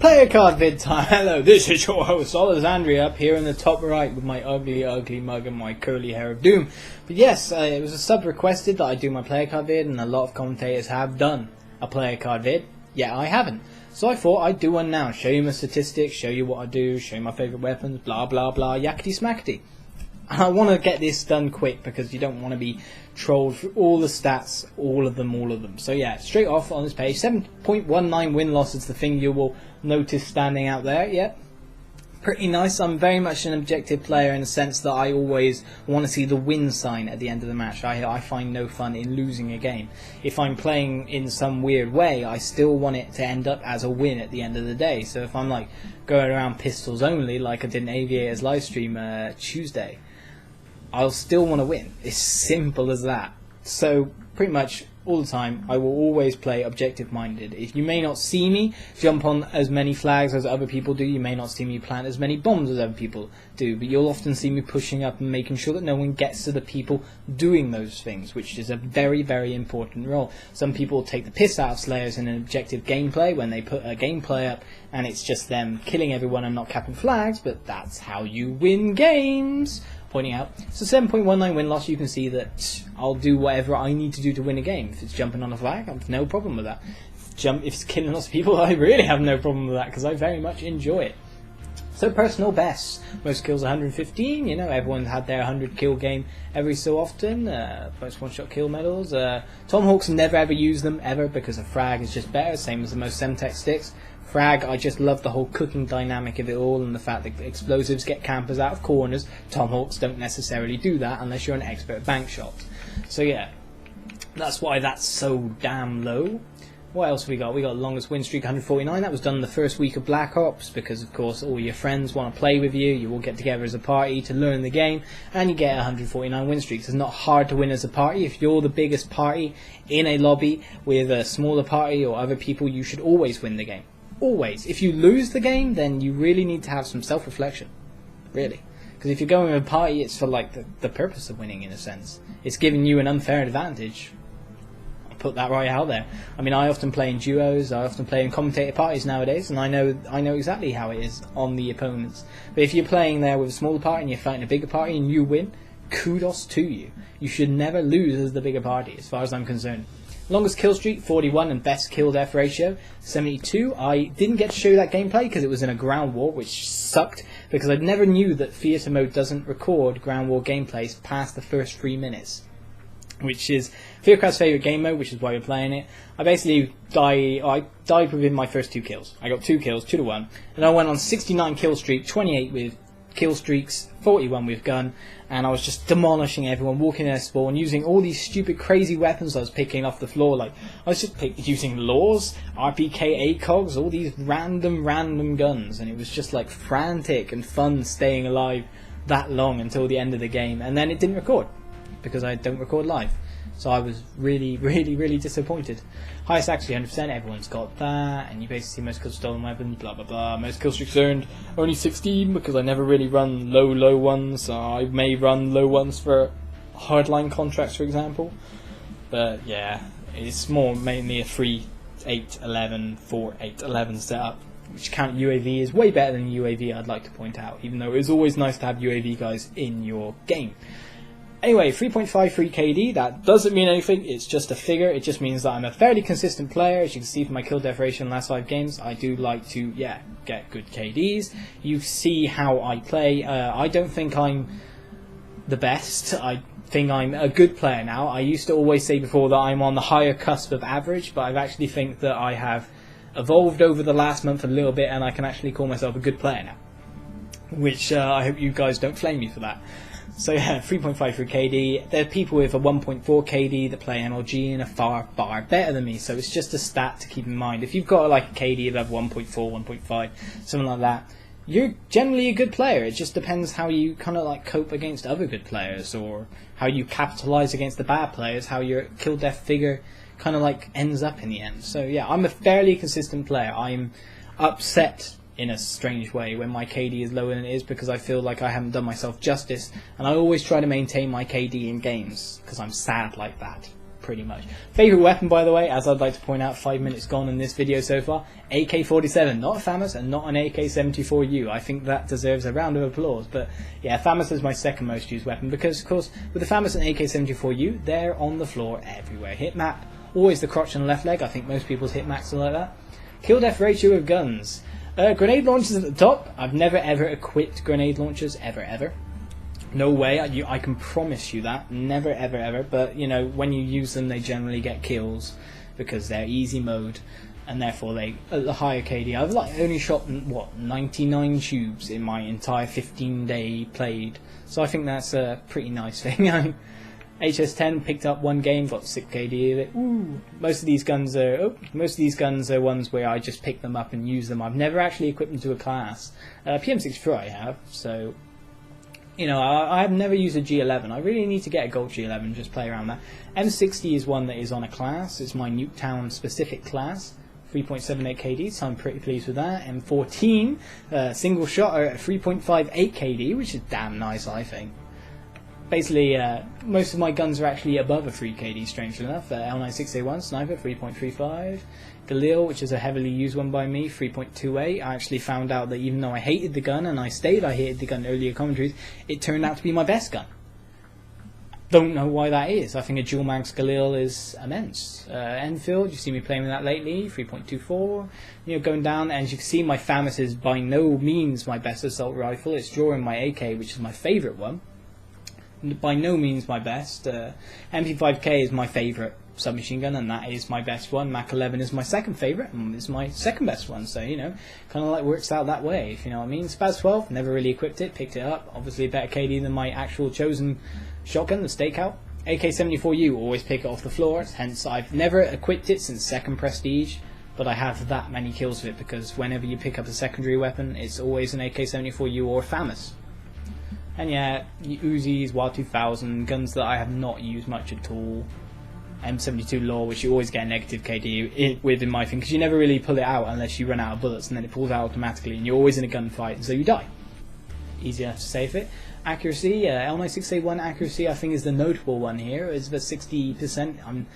Player card vid time. Hello, this is your host Olizandri up here in the top right with my ugly mug and my curly hair of doom. But yes, it was a sub requested that I do my player card vid, and a lot of commentators have done a player card vid. Yeah, I haven't. So I thought I'd do one now, show you my statistics, show you what I do, show you my favourite weapons, blah blah blah, yakety smackety. And I want to get this done quick because you don't want to be trolled for all the stats, all of them. So yeah, straight off on this page, 7.19 win-loss is the thing you will notice standing out there. Yeah, pretty nice. I'm very much an objective player in the sense that I always want to see the win sign at the end of the match. I find no fun in losing a game. If I'm playing in some weird way, I still want it to end up as a win at the end of the day. So if I'm like going around pistols only, like I did in Aviator's live stream Tuesday, I'll still want to win. It's simple as that. So pretty much all the time I will always play objective minded. If you may not see me jump on as many flags as other people do, you may not see me plant as many bombs as other people do, but you'll often see me pushing up and making sure that no one gets to the people doing those things, which is a very important role. Some people take the piss out of Slayers in an objective gameplay when they put a gameplay up and it's just them killing everyone and not capping flags, but that's how you win games. Pointing out, so 7.19 win-loss, you can see that I'll do whatever I need to do to win a game. If it's jumping on a flag, I've no problem with that. If it's killing lots of people, I really have no problem with that because I very much enjoy it. So personal bests, most kills 115, you know, everyone's had their 100 kill game every so often, most one-shot kill medals. Tomahawks never ever use them, ever, because a frag is just better, same as the most Semtex sticks. Frag, I just love the whole cooking dynamic of it all and the fact that explosives get campers out of corners. Tomahawks don't necessarily do that unless you're an expert at bank shots. So yeah, that's why that's so damn low. What else have we got? We got longest win streak 149. That was done the first week of Black Ops because of course all your friends want to play with you. You all get together as a party to learn the game and you get 149 win streaks. It's not hard to win as a party. If you're the biggest party in a lobby with a smaller party or other people, you should always win the game. Always. If you lose the game, then you really need to have some self-reflection. Really. Because if you're going with a party, it's for like the purpose of winning in a sense. It's giving you an unfair advantage. I'll put that right out there. I mean, I often play in duos, I often play in commentator parties nowadays, and I know exactly how it is on the opponents. But if you're playing there with a smaller party and you're fighting a bigger party and you win, kudos to you. You should never lose as the bigger party, as far as I'm concerned. Longest kill streak, 41, and best kill death ratio, 72. I didn't get to show you that gameplay because it was in a ground war, which sucked, because I never knew that theatre mode doesn't record ground war gameplays past the first 3 minutes, which is Fearcraft's favourite game mode, which is why we're playing it. I basically died within my first 2 kills. I got 2 kills, 2 to 1, and I went on 69 kill streak, 28 with kill streaks, 41 with gun, and I was just demolishing everyone, walking in their spawn, using all these stupid crazy weapons I was picking off the floor. Like, I was just using laws, RPK, ACOGs, all these random guns, and it was just like frantic and fun staying alive that long until the end of the game, and then it didn't record, because I don't record live. So I was really disappointed. Highest accuracy 100%, everyone's got that, and you basically see most kills stolen weapons, blah blah blah. Most kill streaks earned, only 16 because I never really run low ones. I may run low ones for hardline contracts, for example. But yeah, it's more mainly a 3-8-11, 4-8-11 setup, which count UAV is way better than UAV, I'd like to point out, even though it's always nice to have UAV guys in your game. Anyway, 3.53 KD, that doesn't mean anything, it's just a figure. It just means that I'm a fairly consistent player. As you can see from my kill death ratio in the last 5 games, I do like to, yeah, get good KDs. You see how I play. I don't think I'm the best. I think I'm a good player now. I used to always say before that I'm on the higher cusp of average, but I actually think that I have evolved over the last month a little bit, and I can actually call myself a good player now. Which I hope you guys don't flame me for that. So yeah, 3.53 KD. There are people with a 1.4 KD that play MLG and are far better than me. So it's just a stat to keep in mind. If you've got like a KD above 1.4, 1.5, something like that, you're generally a good player. It just depends how you kind of like cope against other good players, or how you capitalize against the bad players, how your kill death figure kind of like ends up in the end. So yeah, I'm a fairly consistent player. I'm upset in a strange way when my KD is lower than it is, because I feel like I haven't done myself justice, and I always try to maintain my KD in games because I'm sad like that. pretty much. Favourite weapon, by the way, as I'd like to point out, 5 minutes gone in this video so far, AK-47, not a FAMAS and not an AK-74U. I think that deserves a round of applause. But yeah, FAMAS is my second most used weapon because, of course, with the FAMAS and AK-74U, they're on the floor everywhere. Hit map, always the crotch and left leg. I think most people's hit maps are like that. Kill death ratio of guns. Grenade launchers at the top. I've never ever equipped grenade launchers, ever. No way, I can promise you that. Never, ever. But, you know, when you use them, they generally get kills because they're easy mode, and therefore they at the higher KD. I've only shot, what, 99 tubes in my entire 15-day played. So I think that's a pretty nice thing. HS10 picked up one game, got 6 KD of it. Ooh. Most of these guns are ones where I just pick them up and use them. I've never actually equipped them to a class. PM64 I have, so... You know, I have never used a G11. I really need to get a gold G11 and just play around that. M60 is one that is on a class. It's my Nuketown specific class. 3.78 KD, so I'm pretty pleased with that. M14, single shot at 3.58 KD, which is damn nice, I think. Basically, most of my guns are actually above a 3 KD, strangely enough. L96A1 Sniper, 3.35. Galil, which is a heavily used one by me, 3.28. I actually found out that even though I hated the gun, and I hated the gun earlier commentaries, it turned out to be my best gun. Don't know why that is. I think a dual mags Galil is immense. Enfield, you see me playing with that lately, 3.24. You know, going down, and as you can see, my FAMAS is by no means my best assault rifle. It's drawing my AK, which is my favourite one. By no means my best. MP5K is my favourite submachine gun, and that is my best one. Mach 11 is my second favourite, and is my second best one, so, you know, kind of like works out that way, if you know what I mean. Spaz 12, never really equipped it, picked it up, obviously a better KD than my actual chosen shotgun, the Stakeout. AK-74U, always pick it off the floor, hence I've never equipped it since second prestige, but I have that many kills with it, because whenever you pick up a secondary weapon, it's always an AK-74U or a FAMAS. And yeah, Uzis, Wild 2000, guns that I have not used much at all. M72 Law, which you always get a negative KD with in my thing, because you never really pull it out unless you run out of bullets, and then it pulls out automatically, and you're always in a gunfight, and so you die. Easier to save it. Accuracy, L96A1 accuracy, I think is the notable one here. It's the 60%. I'm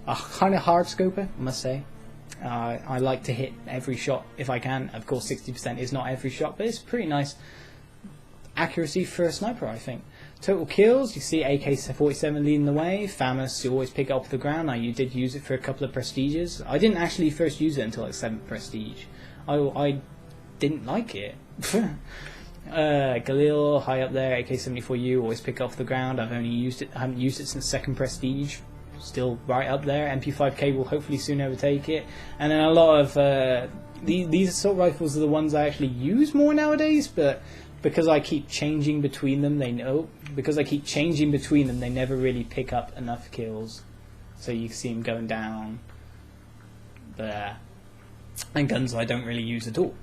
a kind of hard scoper, I must say. I like to hit every shot if I can. Of course, 60% is not every shot, but it's pretty nice accuracy for a sniper, I think. Total kills, you see AK-47 leading the way. FAMAS, you always pick it up the ground. Now, you did use it for a couple of prestiges. I didn't actually first use it until like 7th prestige. I didn't like it. Galil, high up there. AK-74U, always pick it off the ground. I haven't used it since 2nd prestige. Still right up there. MP5K will hopefully soon overtake it. And then a lot of these assault rifles are the ones I actually use more nowadays, but because I keep changing between them, they never really pick up enough kills. So you can see them going down there. And guns I don't really use at all.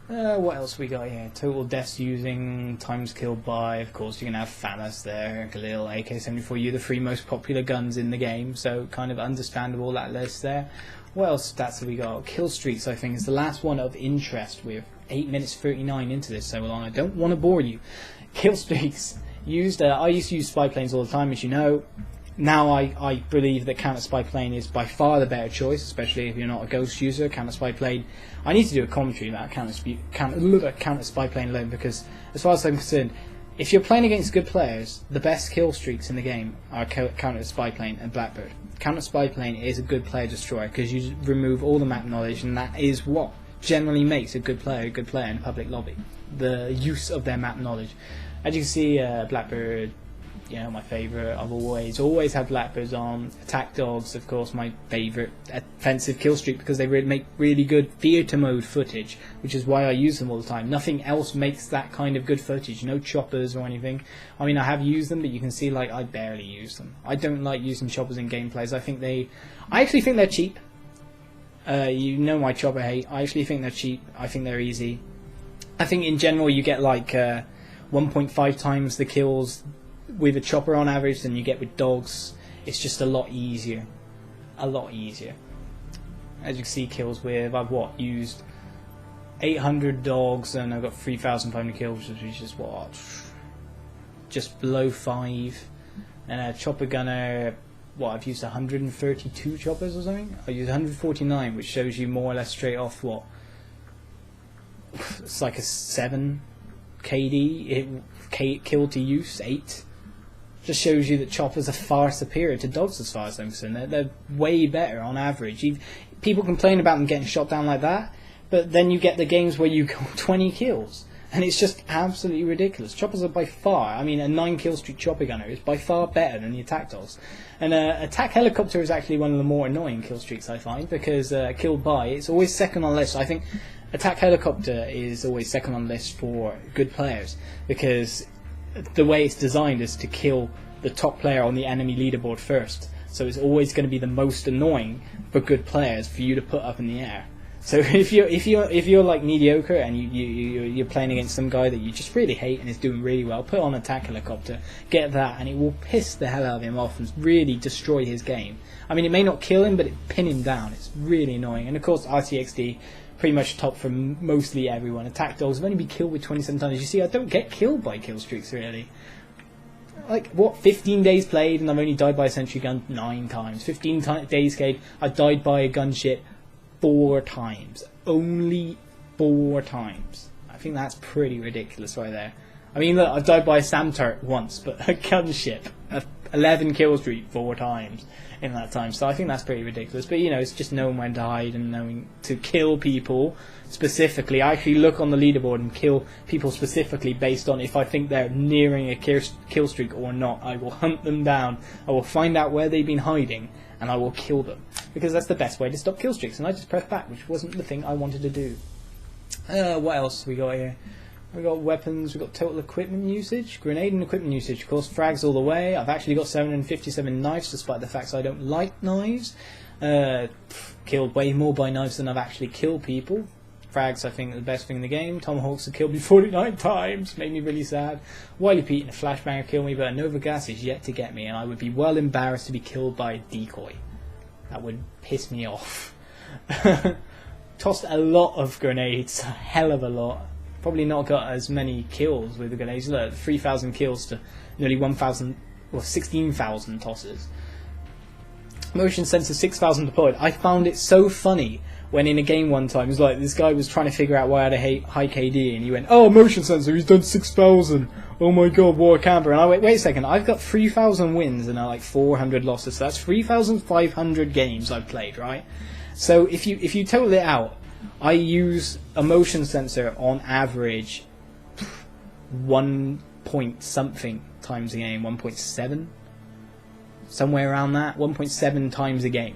What else we got here? Total deaths using, times killed by, of course you can have FAMAS there, Galil, AK-74U, the 3 most popular guns in the game, so kind of understandable that list there. What else stats have we got? Kill streaks, I think, is the last one of interest. We're 8 minutes 39 into this, so long. I don't want to bore you. Kill streaks used. I used to use spy planes all the time, as you know. Now I believe that counter spy plane is by far the better choice, especially if you're not a ghost user. Counter spy plane. I need to do a commentary about counter spy plane alone, because as far as I'm concerned, if you're playing against good players, the best kill streaks in the game are counter spy plane and Blackbird. Counter spy plane is a good player destroyer because you remove all the map knowledge, and that is what generally makes a good player in a public lobby. The use of their map knowledge. As you can see, Blackbird, you know, my favourite. I've always had Blackbirds on. Attack Dogs, of course, my favourite offensive kill streak, because they make really good theatre mode footage, which is why I use them all the time. Nothing else makes that kind of good footage. No choppers or anything. I mean, I have used them, but you can see, like, I barely use them. I don't like using choppers in gameplays. I actually think they're cheap. You know my chopper hate. I actually think they're cheap. I think they're easy. I think in general you get like 1.5 times the kills with a chopper on average than you get with dogs. It's just a lot easier. A lot easier. As you can see, kills with, I've used 800 dogs and I've got 3,500 kills, which is what? Just below 5. And a chopper gunner, what, I've used 132 choppers or something. I used 149, which shows you more or less straight off what, it's like a 7 KD kill to use, 8. Just shows you that choppers are far superior to dogs as far as I'm concerned. They're way better on average. People complain about them getting shot down like that, but then you get the games where you go 20 kills. And it's just absolutely ridiculous. Choppers are by far, I mean, a 9 kill streak chopper gunner is by far better than the attack dogs. And attack helicopter is actually one of the more annoying kill streaks I find, because killed by, it's always second on the list. I think attack helicopter is always second on the list for good players, because the way it's designed is to kill the top player on the enemy leaderboard first. So it's always going to be the most annoying for good players for you to put up in the air. So if you're like mediocre and you're playing against some guy that you just really hate and is doing really well, put on attack helicopter, get that, and it will piss the hell out of him off and really destroy his game. I mean, it may not kill him, but it pin him down. It's really annoying. And of course, RCXD pretty much top for mostly everyone. Attack dogs have only been killed with 27 times. You see, I don't get killed by kill streaks really. Like, what, 15 days played and I've only died by a sentry gun 9 times. 15 days played, I died by a gunship 4 times. Only 4 times. I think that's pretty ridiculous right there. I mean, look, I've died by a SAM turret once, but a gunship, 11 kill streak 4 times in that time. So I think that's pretty ridiculous. But, you know, it's just knowing when to hide and knowing to kill people specifically. I actually look on the leaderboard and kill people specifically based on if I think they're nearing a kill streak or not. I will hunt them down. I will find out where they've been hiding and I will kill them, because that's the best way to stop kill streaks. And I just pressed back, which wasn't the thing I wanted to do. What else we got here? We got weapons, we got total equipment usage, grenade and equipment usage, of course, frags all the way. I've actually got 757 knives, despite the fact I don't like knives. Killed way more by knives than I've actually killed people. Frags, I think, are the best thing in the game. Tomahawks have killed me 49 times, made me really sad. Wily Pete and a flashbanger killed me, but a Nova Gas is yet to get me, and I would be well embarrassed to be killed by a decoy. That would piss me off. Tossed a lot of grenades, a hell of a lot. Probably not got as many kills with the grenades. Look, 3,000 kills to nearly 1,000 or 16,000 tosses. Motion sensor 6,000 deployed. I found it so funny when in a game one time, it was like this guy was trying to figure out why I had a high KD, and he went, "Oh, motion sensor, he's done 6,000. Oh my god, what a camper!" And I went, "Wait a second, I've got 3,000 wins and like 400 losses. So that's 3,500 games I've played, right? So if you total it out, I use a motion sensor on average 1 point something times a game, 1.7, somewhere around that, 1.7 times a game.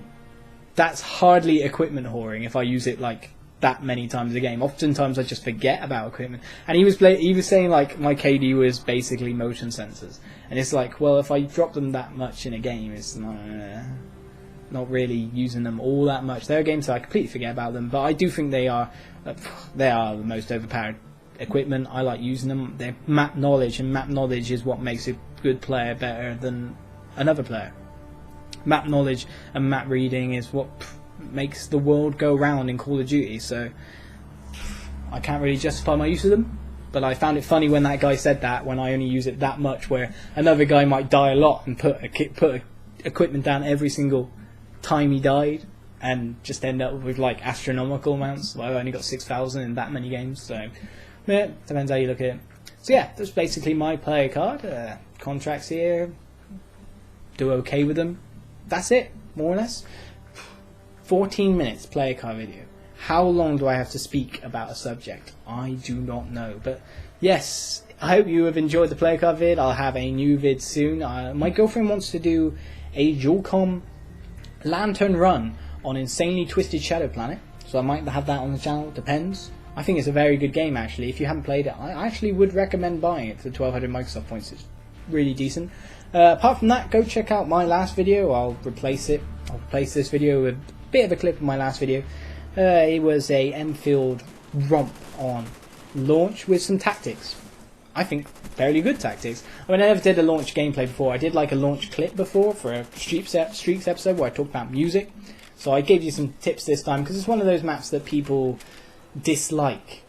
That's hardly equipment whoring if I use it like that many times a game. Oftentimes I just forget about equipment. And he was saying like my KD was basically motion sensors, and it's like, well, if I drop them that much in a game, it's not really using them all that much. There are games that I completely forget about them, but I do think they are the most overpowered equipment. I like using them. They're map knowledge, and map knowledge is what makes a good player better than another player. Map knowledge and map reading is what makes the world go round in Call of Duty, so I can't really justify my use of them. But I found it funny when that guy said that, when I only use it that much, where another guy might die a lot and put equipment down every single time he died and just end up with like astronomical amounts. Well, I've only got 6,000 in that many games, so yeah, depends how you look at it. So yeah, that's basically my player card. Contracts here, do okay with them. That's it, more or less. 14 minutes player card video. How long do I have to speak about a subject? I do not know, but yes, I hope you have enjoyed the player card vid. I'll have a new vid soon. My girlfriend wants to do a dual comm lantern run on Insanely Twisted Shadow Planet, so I might have that on the channel, depends. I think it's a very good game actually. If you haven't played it, I actually would recommend buying it for 1,200 Microsoft points. It's really decent. Apart from that, go check out my last video. I'll replace this video with a bit of a clip of my last video. It was a Enfield romp on launch with some tactics. I think fairly good tactics. I mean, I never did a launch gameplay before. I did like a launch clip before for a Streaks episode where I talked about music. So I gave you some tips this time because it's one of those maps that people dislike.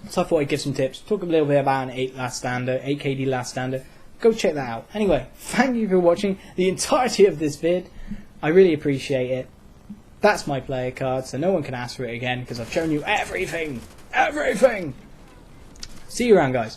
So I thought I'd give some tips. Talk a little bit about an 8 KD last stander. go check that out. Anyway, thank you for watching the entirety of this vid. I really appreciate it. That's my player card, so no one can ask for it again because I've shown you everything. Everything! See you around, guys.